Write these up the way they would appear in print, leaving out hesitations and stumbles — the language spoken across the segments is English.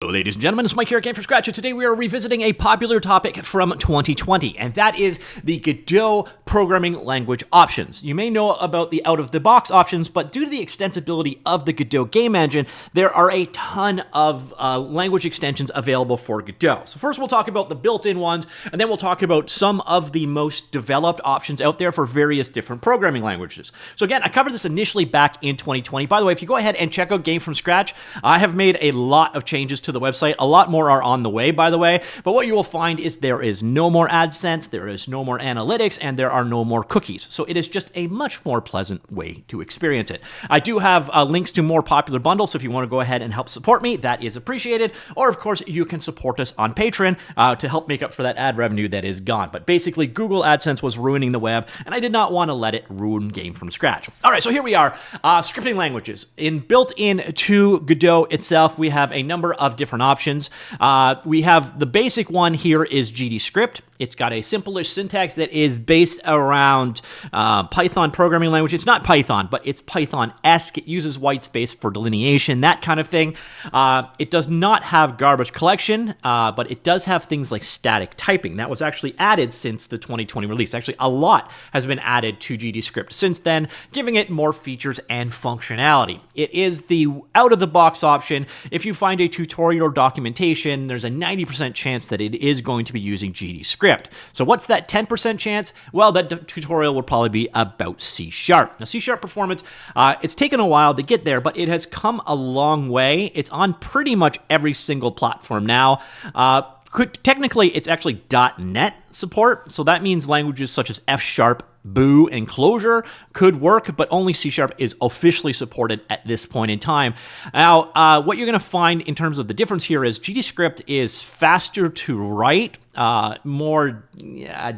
Ladies and gentlemen, it's Mike here at Gamefromscratch, and today we are revisiting a popular topic from 2020, and that is the Godot programming language options. You may know about the out-of-the-box options, but due to the extensibility of the Godot game engine, there are a ton of language extensions available for Godot. So first we'll talk about the built-in ones, and then we'll talk about some of the most developed options out there for various different programming languages. So again, I covered this initially back in 2020. By the way, if you go ahead and check out Gamefromscratch, I have made a lot of changes to the website. A lot more are on the way, by the way, but what you will find is there is no more AdSense, there is no more analytics, and there are no more cookies. So it is just a much more pleasant way to experience it. I do have links to more popular bundles, so if you want to go ahead and help support me, that is appreciated. Or of course, you can support us on Patreon to help make up for that ad revenue that is gone. But basically, Google AdSense was ruining the web, and I did not want to let it ruin Gamefromscratch. All right, so here we are, scripting languages. Built in to Godot itself, we have a number of different options. We have the basic one here is GDScript. It's got a simple-ish syntax that is based around Python programming language. It's not Python, but it's Python-esque. It uses white space for delineation, that kind of thing. It does not have garbage collection, but it does have things like static typing. That was actually added since the 2020 release. Actually, a lot has been added to GDScript since then, giving it more features and functionality. It is the out-of-the-box option. If you find a tutorial or documentation, there's a 90% chance that it is going to be using GDScript. So what's that 10% chance? Well, that tutorial will probably be about C#. Now, C# performance, it's taken a while to get there, but it has come a long way. It's on pretty much every single platform now. Technically, it's actually .NET support, so that means languages such as F#, Boo, and Clojure could work, but only C# is officially supported at this point in time. Now, what you're going to find in terms of the difference here is GDScript is faster to write, more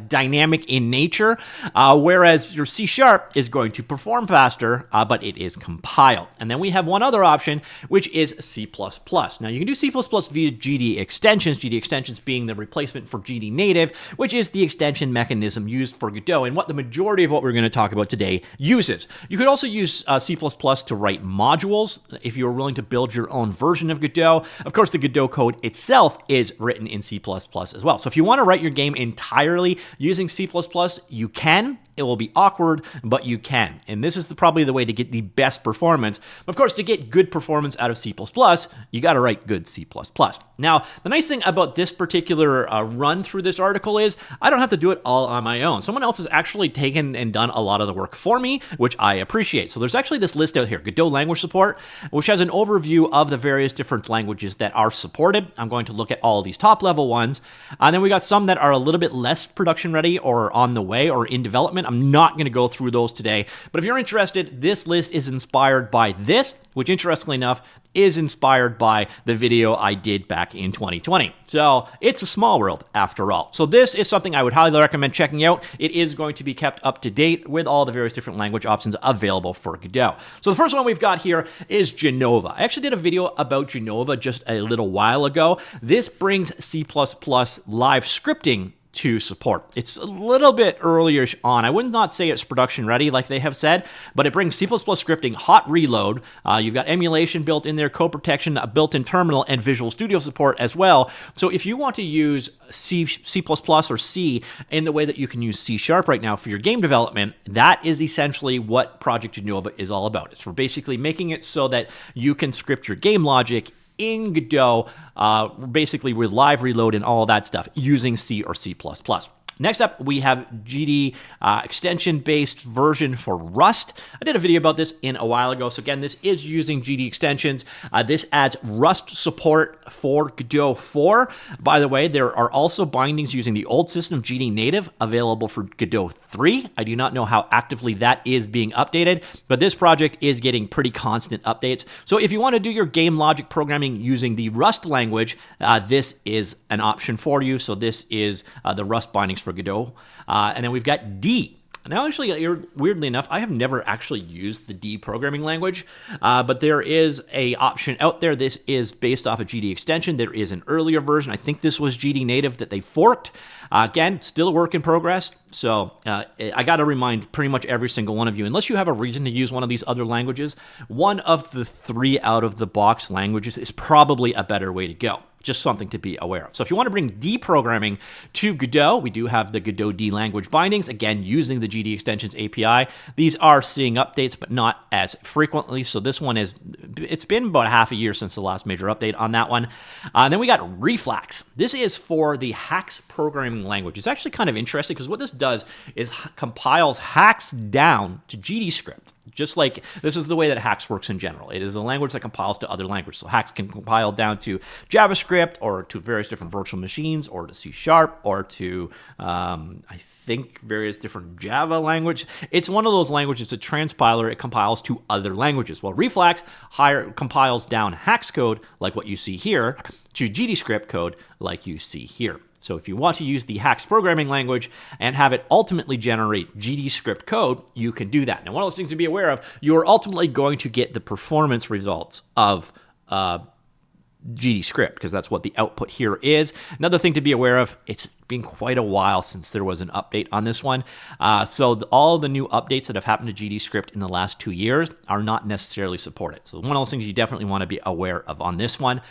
dynamic in nature, whereas your C# is going to perform faster, but it is compiled. And then we have one other option, which is C++. Now, you can do C++ via GD extensions, GD extensions being the replacement for GD native, which is the extension mechanism used for Godot, and what the majority of what we're going to talk about today uses. You could also use C++ to write modules if you're willing to build your own version of Godot. Of course, the Godot code itself is written in C++ as well. So if you want to write your game entirely using C++, you can. It will be awkward, but you can. And this is probably the way to get the best performance. Of course, to get good performance out of C++, you got to write good C++. Now, the nice thing about this particular run through this article is I don't have to do it all on my own. Someone else has actually taken and done a lot of the work for me, which I appreciate. So there's actually this list out here, Godot language support, which has an overview of the various different languages that are supported. I'm going to look at all of these top level ones. And then we got some that are a little bit less production ready or on the way or in development. I'm not going to go through those today, but if you're interested, this list is inspired by this, which interestingly enough is inspired by the video I did back in 2020. So it's a small world after all. So this is something I would highly recommend checking out. It is going to be kept up to date with all the various different language options available for Godot. So the first one we've got here is Jenova. I actually did a video about Jenova just a little while ago. This brings C++ live scripting to support. It's a little bit earlier on. I would not say it's production ready like they have said, but it brings C++ scripting, hot reload. You've got emulation built in there, code protection, a built-in terminal, and Visual Studio support as well. So if you want to use C++ or C in the way that you can use C# right now for your game development, that is essentially what Project Jenova is all about. It's for basically making it so that you can script your game logic in Godot, basically with live reload and all that stuff using C or C++. Next up, we have GD extension-based version for Rust. I did a video about this in a while ago. So again, this is using GD extensions. This adds Rust support for Godot 4. By the way, there are also bindings using the old system, GD native, available for Godot 3. I do not know how actively that is being updated, but this project is getting pretty constant updates. So if you want to do your game logic programming using the Rust language, this is an option for you. So this is the Rust bindings for Godot. And then we've got D. Now, actually, weirdly enough, I have never actually used the D programming language, but there is a option out there. This is based off a GD extension. There is an earlier version. I think this was GD native that they forked. Again, still a work in progress. So I got to remind pretty much every single one of you, unless you have a reason to use one of these other languages, one of the 3 out-of-the-box languages is probably a better way to go. Just something to be aware of. So if you want to bring D programming to Godot, we do have the Godot D language bindings, again, using the GD extensions API. These are seeing updates, but not as frequently. So this one it's been about half a year since the last major update on that one. Then we got Reflaxe. This is for the Haxe programming language. It's actually kind of interesting because what this does is compiles Haxe down to GDScript. Just like this is the way that Haxe works in general. It is a language that compiles to other languages. So Haxe can compile down to JavaScript or to various different virtual machines or to C# or to, I think, various different Java language. It's one of those languages, it's a transpiler. It compiles to other languages. Well, Reflaxe compiles down Haxe code, like what you see here, to GDScript code, like you see here. So if you want to use the Haxe programming language and have it ultimately generate GDScript code, you can do that. Now, one of those things to be aware of, you're ultimately going to get the performance results of GDScript, because that's what the output here is. Another thing to be aware of, it's been quite a while since there was an update on this one. So all the new updates that have happened to GDScript in the last 2 years are not necessarily supported. So one of those things you definitely want to be aware of on this one.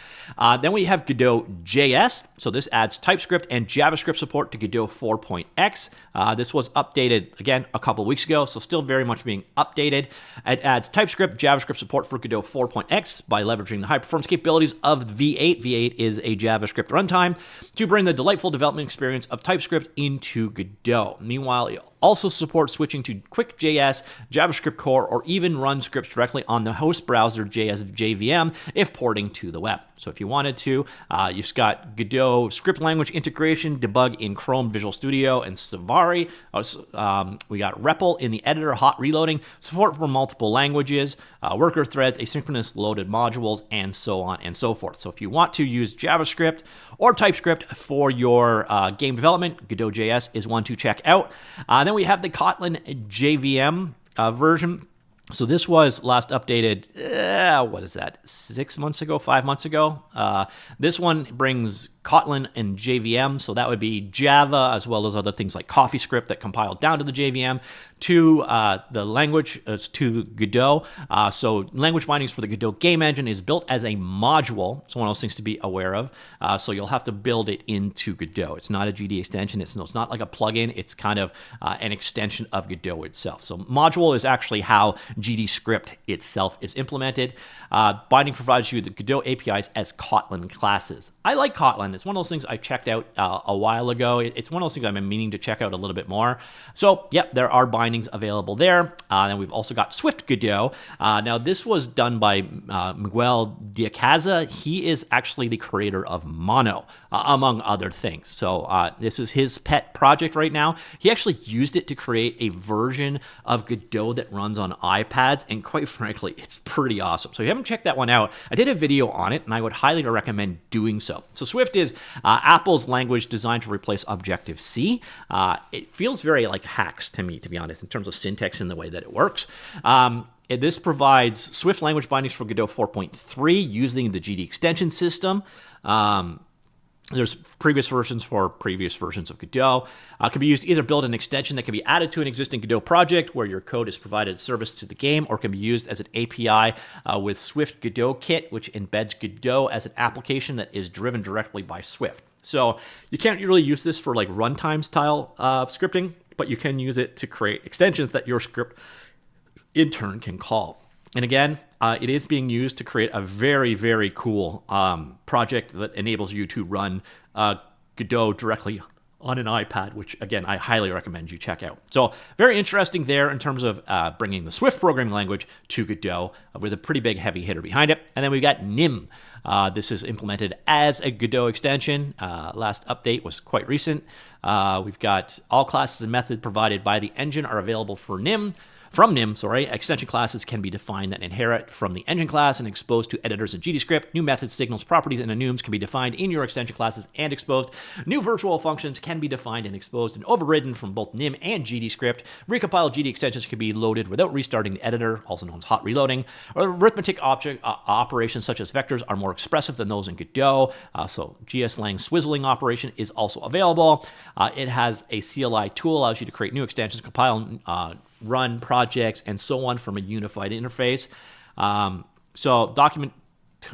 Then we have Godot JS. So this adds TypeScript and JavaScript support to Godot 4.x. This was updated, again, a couple weeks ago, so still very much being updated. It adds TypeScript, JavaScript support for Godot 4.x by leveraging the high-performance capabilities of V8. V8 is a JavaScript runtime to bring the delightful development experience of TypeScript into Godot. Meanwhile, it also supports switching to QuickJS, JavaScript core, or even run scripts directly on the host browser JVM if porting to the web. So if you wanted to, you've got Godot script language integration, debug in Chrome, Visual Studio, and Safari. We got REPL in the editor, hot reloading, support for multiple languages, worker threads, asynchronous loaded modules, and so on and so forth. So if you want to use JavaScript or TypeScript for your game development, Godot JS is one to check out. Then we have the Kotlin JVM version. So this was last updated, what is that, 6 months ago, 5 months ago? This one brings Kotlin and JVM, so that would be Java as well as other things like CoffeeScript that compile down to the JVM to the language, to Godot. So language bindings for the Godot game engine is built as a module. It's one of those things to be aware of. So you'll have to build it into Godot. It's not a GD extension. It's not like a plugin. It's kind of an extension of Godot itself. So module is actually how GDScript itself is implemented. Binding provides you the Godot APIs as Kotlin classes. I like Kotlin. It's one of those things I checked out a while ago. It's one of those things I've been meaning to check out a little bit more. So, yep, there are bindings available there. Then we've also got Swift Godot. Now, this was done by Miguel de Casa. He is actually the creator of Mono, among other things. So this is his pet project right now. He actually used it to create a version of Godot that runs on iPads, and quite frankly, it's pretty awesome. So if you haven't checked that one out, I did a video on it, and I would highly recommend doing so. So Swift is Apple's language designed to replace Objective-C. It feels very like Haxe to me, to be honest, in terms of syntax and the way that it works. This provides Swift language bindings for Godot 4.3 using the GD extension system. There's previous versions for previous versions of Godot. It can be used to either build an extension that can be added to an existing Godot project where your code is provided as service to the game, or can be used as an API with Swift Godot Kit, which embeds Godot as an application that is driven directly by Swift. So you can't really use this for like runtime style scripting, but you can use it to create extensions that your script in turn can call. And again, it is being used to create a very, very cool project that enables you to run Godot directly on an iPad, which, again, I highly recommend you check out. So very interesting there in terms of bringing the Swift programming language to Godot with a pretty big heavy hitter behind it. And then we've got Nim. This is implemented as a Godot extension. Last update was quite recent. We've got all classes and methods provided by the engine are available for Nim. From NIM, extension classes can be defined that inherit from the engine class and exposed to editors in GDScript. New methods, signals, properties, and enums can be defined in your extension classes and exposed. New virtual functions can be defined and exposed and overridden from both NIM and GDScript. Recompiled GD extensions can be loaded without restarting the editor, also known as hot reloading. Or arithmetic operations such as vectors are more expressive than those in Godot. So GSlang swizzling operation is also available. It has a CLI tool, allows you to create new extensions, compile, run projects, and so on from a unified interface. So document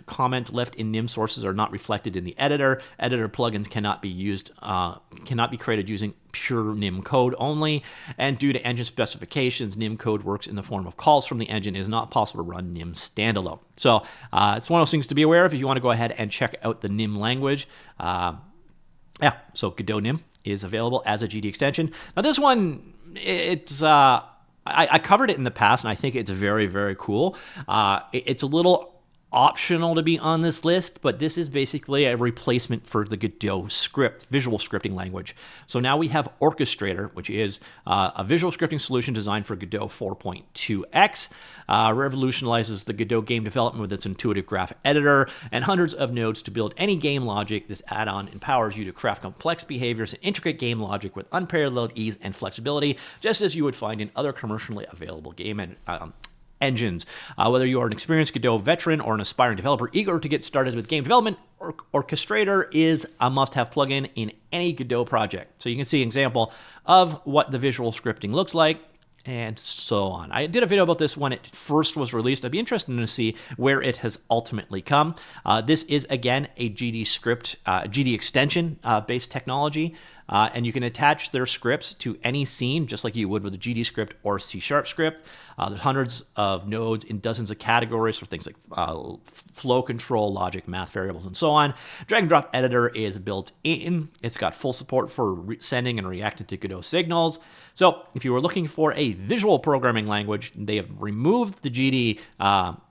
comment left in NIM sources are not reflected in the editor. Editor plugins cannot be used, cannot be created using pure NIM code only. And due to engine specifications, NIM code works in the form of calls from the engine. It is not possible to run NIM standalone. So it's one of those things to be aware of if you want to go ahead and check out the NIM language. So Godot NIM is available as a GD extension. Now this one, it's I covered it in the past, and I think it's very, very cool. It's a little optional to be on this list, but this is basically a replacement for the Godot script, visual scripting language. So now we have Orchestrator, which is a visual scripting solution designed for Godot 4.2x. Revolutionizes the Godot game development with its intuitive graph editor and hundreds of nodes to build any game logic. This add-on empowers you to craft complex behaviors and intricate game logic with unparalleled ease and flexibility, just as you would find in other commercially available game engines. Whether you are an experienced Godot veteran or an aspiring developer eager to get started with game development, Orchestrator is a must-have plugin in any Godot project. So you can see an example of what the visual scripting looks like, and so on. I did a video about this when it first was released. I'd be interested to see where it has ultimately come. This is, again, a GDScript, GD extension based technology. And you can attach their scripts to any scene, just like you would with a GDScript or C# script. There's hundreds of nodes in dozens of categories for things like flow control, logic, math variables, and so on. Drag and drop editor is built in. It's got full support for sending and reacting to Godot signals. So if you were looking for a visual programming language, they have removed the GD,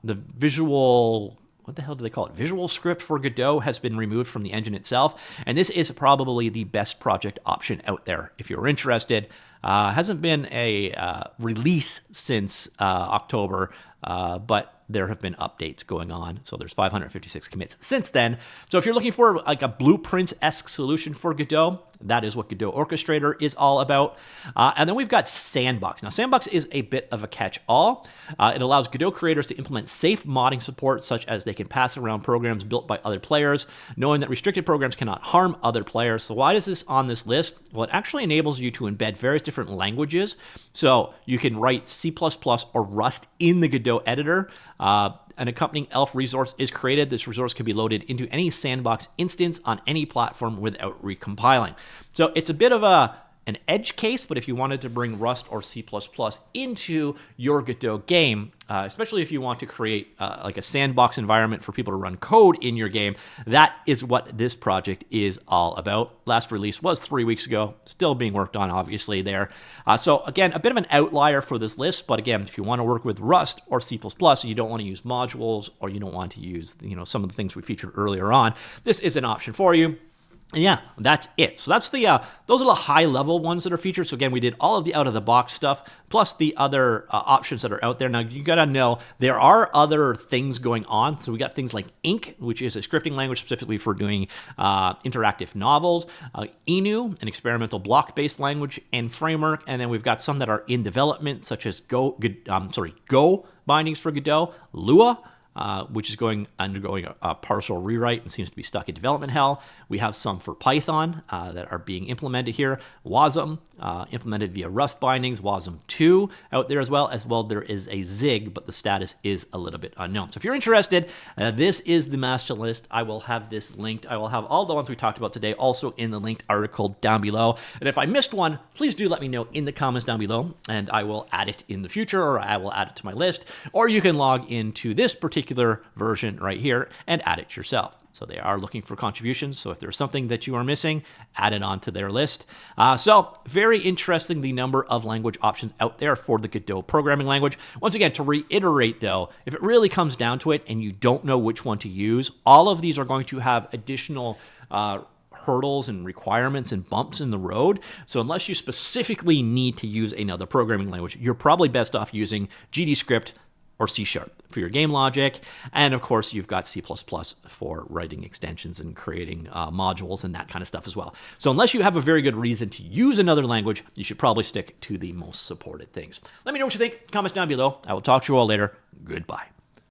the visual... What the hell do they call it? Visual script for Godot has been removed from the engine itself, and this is probably the best project option out there if you're interested. Hasn't been a release since October, but there have been updates going on. So there's 556 commits since then. So if you're looking for like a blueprint-esque solution for Godot, that is what Godot Orchestrator is all about. And then we've got Sandbox. Now, Sandbox is a bit of a catch-all. It allows Godot creators to implement safe modding support, such as they can pass around programs built by other players, knowing that restricted programs cannot harm other players. So why is this on this list? Well, it actually enables you to embed various different languages. So you can write C++ or Rust in the Godot editor. An accompanying ELF resource is created. This resource can be loaded into any Sandbox instance on any platform without recompiling. So it's a bit of an edge case, but if you wanted to bring Rust or C++ into your Godot game, especially if you want to create like a sandbox environment for people to run code in your game, that is what this project is all about. Last release was 3 weeks ago, still being worked on, obviously, there. So again, a bit of an outlier for this list, but again, if you want to work with Rust or C++, and you don't want to use modules, or you don't want to use some of the things we featured earlier on, this is an option for you. And yeah, that's it. So that's the those are the high-level ones that are featured. So again, we did all of the out-of-the-box stuff, plus the other options that are out there. Now, you got to know there are other things going on. So we got things like Ink, which is a scripting language specifically for doing interactive novels, Inu, an experimental block-based language and framework, and then we've got some that are in development, such as Go bindings for Godot, Lua, which is undergoing a partial rewrite and seems to be stuck in development hell. We have some for Python that are being implemented here. Wasm, implemented via Rust bindings. Wasm 2 out there as well. There is a Zig, but the status is a little bit unknown. So if you're interested, this is the master list. I will have this linked. I will have all the ones we talked about today also in the linked article down below. And if I missed one, please do let me know in the comments down below, and I will add it in the future, or I will add it to my list. Or you can log into this particular version right here and add it yourself. So they are looking for contributions. So if there's something that you are missing, add it onto their list. So very interesting, the number of language options out there for the Godot programming language. Once again, to reiterate though, if it really comes down to it and you don't know which one to use, all of these are going to have additional hurdles and requirements and bumps in the road. So unless you specifically need to use another programming language, you're probably best off using GDScript or C# for your game logic. And of course, you've got C++ for writing extensions and creating modules and that kind of stuff as well. So unless you have a very good reason to use another language, you should probably stick to the most supported things. Let me know what you think. Comments down below. I will talk to you all later. Goodbye.